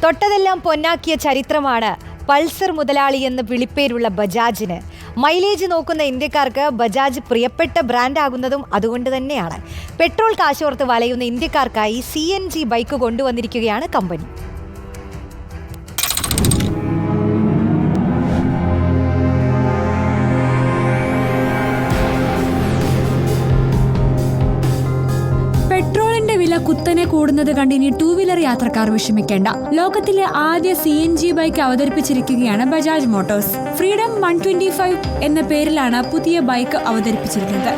തൊട്ടതെല്ലാം പൊന്നാക്കിയ ചരിത്രമാണ് പൾസർ മുതലാളി എന്ന് വിളിപ്പേരുള്ള ബജാജിന്. മൈലേജ് നോക്കുന്ന ഇന്ത്യക്കാർക്ക് ബജാജ് പ്രിയപ്പെട്ട ബ്രാൻഡാകുന്നതും അതുകൊണ്ട് തന്നെയാണ്. പെട്രോൾ കാശോർത്ത് വലയുന്ന ഇന്ത്യക്കാർക്കായി CNG ബൈക്ക് കൊണ്ടുവന്നിരിക്കുകയാണ് കമ്പനി. പെട്രോളിന്റെ വില കുത്തനെ കൂടുന്നത് കണ്ട് ഇനി 2 വീലർ യാത്രക്കാർ വിഷമിക്കേണ്ട. ലോകത്തിലെ ആദ്യ CNG ബൈക്ക് അവതരിപ്പിച്ചിരിക്കുകയാണ് ബജാജ് മോട്ടോഴ്സ്. ഫ്രീഡം 125 എന്ന പേരിലാണ് പുതിയ ബൈക്ക് അവതരിപ്പിച്ചിരിക്കുന്നത്.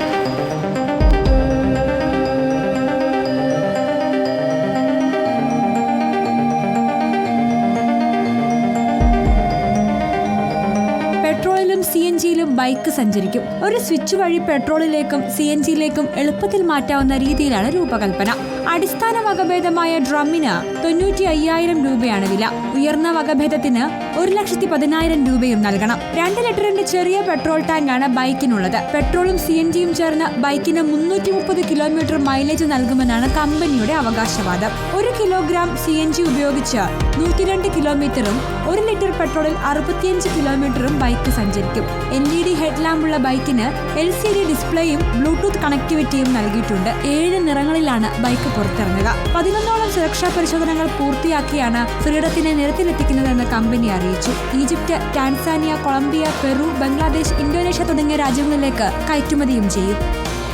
പെട്രോളിലും CNGയിലും ബൈക്ക് സഞ്ചരിക്കും. ഒരു സ്വിച്ച് വഴി പെട്രോളിലേക്കും CNGയിലേക്കും എളുപ്പത്തിൽ മാറ്റാവുന്ന രീതിയിലാണ് രൂപകൽപ്പന. അടിസ്ഥാന വകഭേദമായ ഡ്രമ്മിന് 95,000 രൂപയാണ് വില. ഉയർന്ന വകഭേദത്തിന് 1,10,000 രൂപയും നൽകണം. 2 ലിറ്ററിന്റെ ചെറിയ പെട്രോൾ ടാങ്കാണ് ബൈക്കിനുള്ളത്. പെട്രോളും CNGയും ചേർന്ന് ബൈക്കിന് 330 കിലോമീറ്റർ മൈലേജ് നൽകുമെന്നാണ് കമ്പനിയുടെ അവകാശവാദം. 1 കിലോഗ്രാം CNG ഉപയോഗിച്ച് 102 കിലോമീറ്ററും 1 ലിറ്റർ പെട്രോളിൽ 65 കിലോമീറ്ററും ബൈക്ക് സഞ്ചരിക്കും. LED ഹെഡ്ലാമ്പുള്ള ബൈക്കിന് LCD ഡിസ്പ്ലേയും ബ്ലൂടൂത്ത് കണക്ടിവിറ്റിയും നൽകിയിട്ടുണ്ട്. 7 നിറങ്ങളിലാണ് ബൈക്ക് പുറത്തിറങ്ങുക. 11ഓളം സുരക്ഷാ പരിശോധനകൾ പൂർത്തിയാക്കിയാണ് ഫ്രീഡത്തിനെ നിരത്തിലെത്തിക്കുന്നതെന്ന് കമ്പനി അറിയിച്ചു. Egypt, Tanzania, Colombia, Peru, Bangladesh, Indonesia തുടങ്ങിയ രാജ്യങ്ങളിലേക്ക് കയറ്റുമതിയും ചെയ്യും.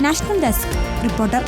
National desk reporter.